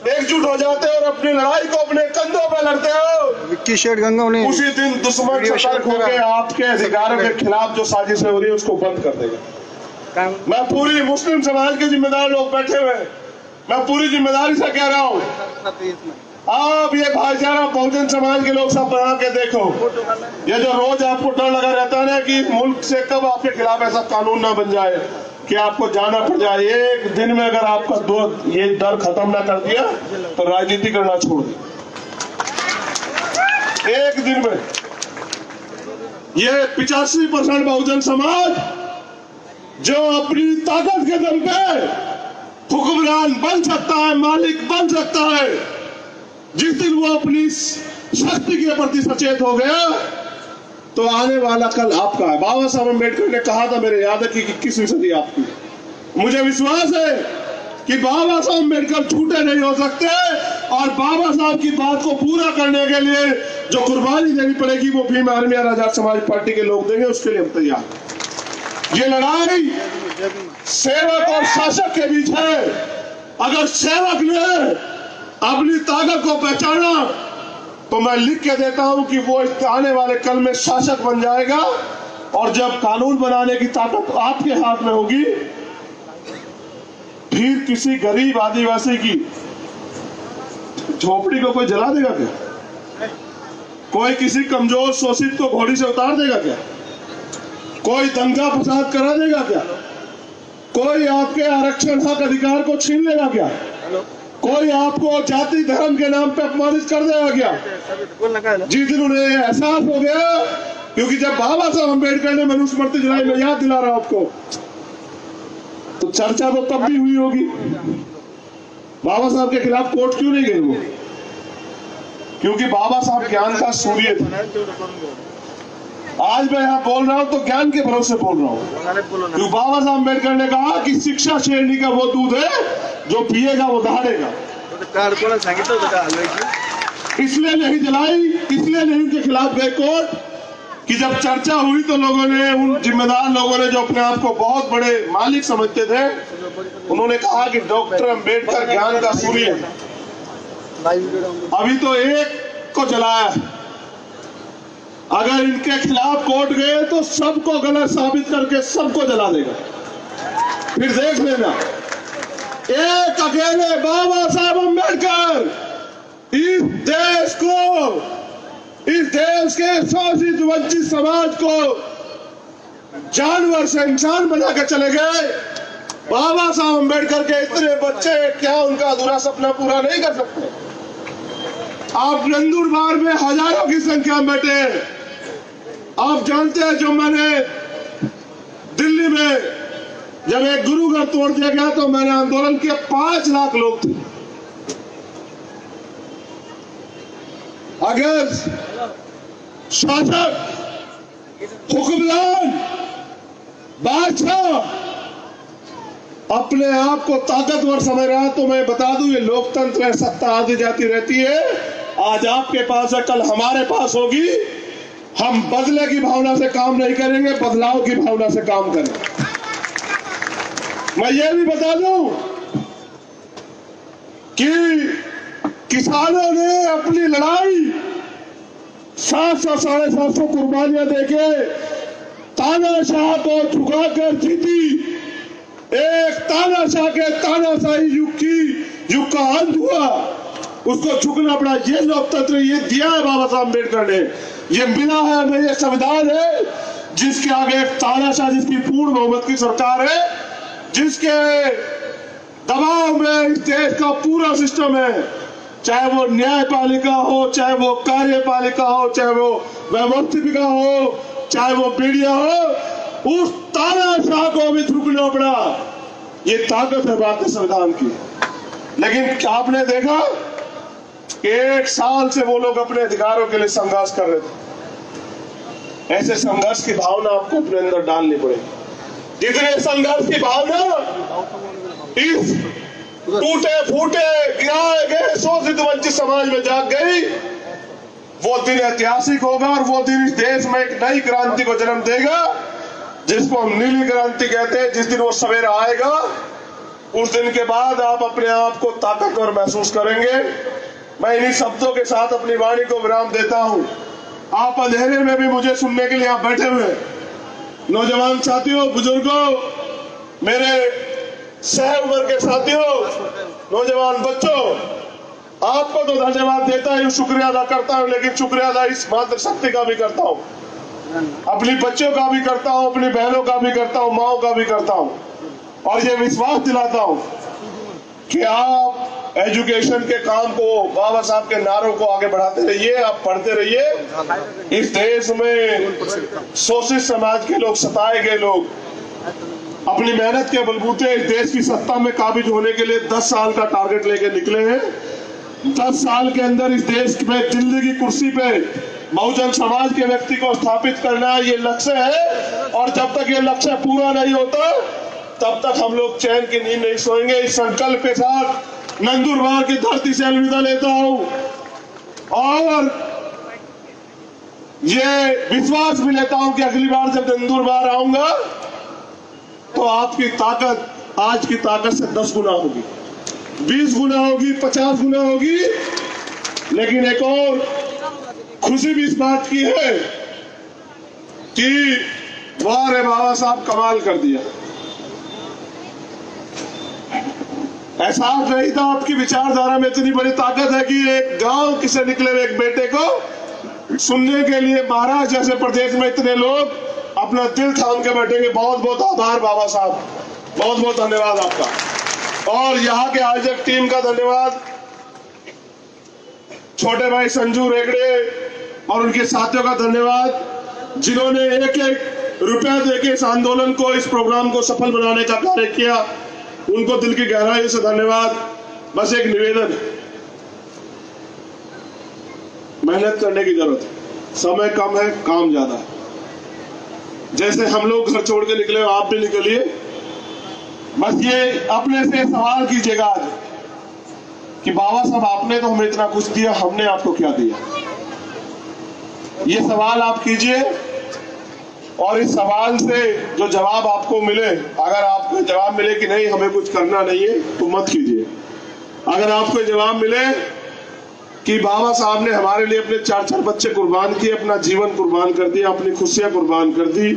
Speaker 1: एकजुट हो जाते हैं और अपनी लड़ाई को अपने कंधों पे लड़ते हो, उसी दिन दुश्मन सतर्क होकर आपके अधिकारों के खिलाफ जो साजिशें हो रही है उसको बंद कर देगा। मैं पूरी मुस्लिम समाज के जिम्मेदार लोग बैठे हुए, मैं पूरी जिम्मेदारी से कह रहा हूँ, आप ये भाईचारा बहुजन समाज के लोग सब बना के देखो। ये जो रोज आपको डर लगा रहता है ना कि मुल्क से कब आपके खिलाफ ऐसा कानून ना बन जाए कि आपको जाना पड़ जाए, एक दिन में अगर आपका ये डर खत्म ना कर दिया तो राजनीति करना छोड़ दे। एक दिन में ये 85% बहुजन समाज जो अपनी ताकत के दम पे हुक्मरान बन सकता है, मालिक बन सकता है, जिस दिन वो अपनी शक्ति के प्रति सचेत हो गया तो आने वाला कल आपका है। बाबा साहब अम्बेडकर ने कहा था, मेरे याद है कि 21वीं सदी आपकी। मुझे विश्वास है कि बाबा साहब अम्बेडकर झूठे नहीं हो सकते और बाबा साहब की बात को पूरा करने के लिए जो कुर्बानी देनी पड़ेगी वो भीम आर्मी और आजाद समाज पार्टी के लोग देंगे, उसके लिए हम तैयार। ये लड़ाई सेवक और शासक के बीच है। अगर सेवक ने अपनी ताकत को पहचाना तो मैं लिख के देता हूं कि वो आने वाले कल में शासक बन जाएगा, और जब कानून बनाने की ताकत आपके हाथ में होगी, फिर किसी गरीब आदिवासी की झोपड़ी को कोई जला देगा क्या? कोई किसी कमजोर शोषित को घोड़ी से उतार देगा क्या? कोई दंगा फसाद करा देगा क्या? कोई आपके आरक्षण हक अधिकार को छीन लेगा क्या? कोई आपको जाति धर्म के नाम पे अपमानित कर देगा क्या? जिस दिन उन्हें एहसास हो गया, क्योंकि जब बाबा साहब अम्बेडकर ने मनुस्मृति जलाई, मैं याद दिला रहा हूं आपको, तो चर्चा तो तब भी हुई होगी। बाबा साहब के खिलाफ कोर्ट क्यों नहीं गए वो? क्योंकि बाबा साहब ज्ञान का सूर्य थे। आज मैं यहाँ बोल रहा हूँ तो ज्ञान के भरोसे बोल रहा हूँ, क्योंकि बाबा साहब अम्बेडकर ने कहा कि शिक्षा श्रेणी का वो दूध है जो पिएगा वो दहाड़ेगा। इसलिए नहीं जलाई, इसलिए नहीं उनके खिलाफ गए कोर्ट कि जब चर्चा हुई तो लोगों ने, उन जिम्मेदार लोगों ने जो अपने आप को बहुत बड़े मालिक समझते थे, उन्होंने कहा कि डॉक्टर अम्बेडकर ज्ञान का सूर्य है। अभी तो एक को जलाया, अगर इनके खिलाफ कोर्ट गए तो सबको गलत साबित करके सबको जला देगा। फिर देख लेना, एक अकेले बाबा साहब अम्बेडकर इस देश को, इस देश के शोषित वंचित समाज को जानवर से इंसान बना के चले गए। बाबा साहब अम्बेडकर के इतने बच्चे क्या उनका अधूरा सपना पूरा नहीं कर सकते? आप नंदुरबार में हजारों की संख्या में बैठे, आप जानते हैं, जो मैंने दिल्ली में जब एक गुरु घर तोड़ दिया गया तो मैंने आंदोलन किया, 5 लाख लोग थे। अगर शासक, हुक्मरान, बादशाह अपने आप को ताकतवर समझ रहा है तो मैं बता दूं, ये लोकतंत्र है, सत्ता आती जाती रहती है। आज आपके पास है, कल हमारे पास होगी। हम बदले की भावना से काम नहीं करेंगे, बदलाव की भावना से काम करेंगे। मैं ये भी बता दूं कि किसानों ने अपनी लड़ाई 700 साढ़े 700 कुर्बानियां देके तानाशाह को झुकाकर जीती। एक तानाशाह के तानाशाही युग का अंत हुआ, उसको झुकना पड़ा। ये लोकतंत्र, ये दिया है बाबा साहब अम्बेडकर ने, ये मिला है हमें, ये संविधान है जिसके आगे एक तानाशाह, जिसकी पूर्ण बहुमत की सरकार है, जिसके दबाव में इस देश का पूरा सिस्टम है, चाहे वो न्यायपालिका हो, चाहे वो कार्यपालिका हो, चाहे वो व्यवस्थिका हो, चाहे वो मीडिया हो, उस तानाशाह को भी झुकना पड़ा। ये ताकत है भारतीय संविधान की। लेकिन आपने देखा कि 1 साल से वो लोग अपने अधिकारों के लिए संघर्ष कर रहे थे। ऐसे संघर्ष की भावना आपको अपने अंदर डालनी पड़ेगी। जितने संघर्ष की भावना इस टूटे फूटे गिराए गए शोषित वंचित समाज में जाग गई, वो दिन ऐतिहासिक होगा और वो दिन इस देश में एक नई क्रांति को जन्म देगा, जिसको हम नीली क्रांति कहते हैं। जिस दिन वो सवेरा आएगा, उस दिन के बाद आप अपने आप को ताकतवर महसूस करेंगे। मैं इन्हीं शब्दों के साथ अपनी वाणी को विराम देता हूं। आप अंधेरे में भी मुझे सुनने के लिए आप बैठे हुए नौजवान साथियों, बुजुर्गों, मेरे सह उम्र के साथियों, नौजवान बच्चों, आपको तो धन्यवाद देता हूं, शुक्रिया अदा करता हूं, लेकिन शुक्रिया अदा इस मातृशक्ति का भी करता हूं, अपनी बच्चों का भी करता हूं, अपनी बहनों का भी करता हूं, माओ का भी करता हूं, और ये विश्वास दिलाता हूं कि आप एजुकेशन के काम को, बाबा साहब के नारों को आगे बढ़ाते रहिए, आप पढ़ते रहिए। इस देश में शोषित समाज के लोग, सताए गए लोग अपनी मेहनत के बलबूते इस देश की सत्ता में काबिज होने के लिए 10 साल का टारगेट लेके निकले हैं। 10 साल के अंदर इस देश में दिल्ली की कुर्सी पे बहुजन समाज के व्यक्ति को स्थापित करना ये लक्ष्य है, और जब तक ये लक्ष्य पूरा नहीं होता तब तक हम लोग चैन की नींद नहीं सोएंगे। इस संकल्प के साथ नंदुरबार की धरती से अलविदा लेता हूं, और ये विश्वास भी लेता हूं कि अगली बार जब नंदुरबार आऊंगा तो आपकी ताकत आज की ताकत से 10 गुना होगी, 20 गुना होगी, 50 गुना होगी। लेकिन एक और खुशी भी इस बात की है कि वाह रे बाबा साहब, कमाल कर दिया। एहसास नहीं था आपकी विचारधारा में इतनी बड़ी ताकत है कि एक गांव से निकले हुए एक बेटे को सुनने के लिए महाराष्ट्र जैसे प्रदेश में इतने लोग अपना दिल थाम के बैठेंगे। बहुत बहुत आभार बाबा साहब, बहुत बहुत धन्यवाद आपका। और यहाँ के आयोजक टीम का धन्यवाद, छोटे भाई संजू रेगड़े और उनके साथियों का धन्यवाद, जिन्होंने एक एक रुपया देके इस आंदोलन को, इस प्रोग्राम को सफल बनाने का कार्य किया। उनको दिल की गहराई से धन्यवाद। बस एक निवेदन, मेहनत करने की जरूरत है, समय कम है, काम ज्यादा है। जैसे हम लोग घर छोड़ के निकले, आप भी निकलिए। बस ये अपने से सवाल कीजिएगा आज कि बाबा साहब आपने तो हमें इतना कुछ दिया, हमने आपको क्या दिया। ये सवाल आप कीजिए, और इस सवाल से जो जवाब आपको मिले, अगर आपको जवाब मिले कि नहीं हमें कुछ करना नहीं है, तो मत कीजिए। अगर आपको जवाब मिले कि बाबा साहब ने हमारे लिए अपने 4-4 बच्चे कुर्बान किए, अपना जीवन कुर्बान कर दिया, अपनी खुशियां कुर्बान कर दी,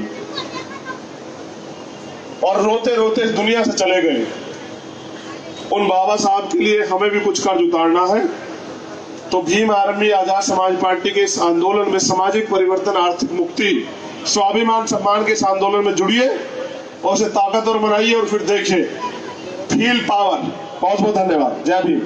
Speaker 1: और रोते रोते इस दुनिया से चले गए, उन बाबा साहब के लिए हमें भी कुछ कर्ज उतारना है। तो भीम आर्मी आजाद समाज पार्टी के इस आंदोलन में सामाजिक परिवर्तन, आर्थिक मुक्ति, स्वाभिमान, सम्मान के इस आंदोलन में जुड़िए और उसे ताकतवर बनाइए, और फिर देखिए, फील पावर। बहुत बहुत धन्यवाद। जय भीम।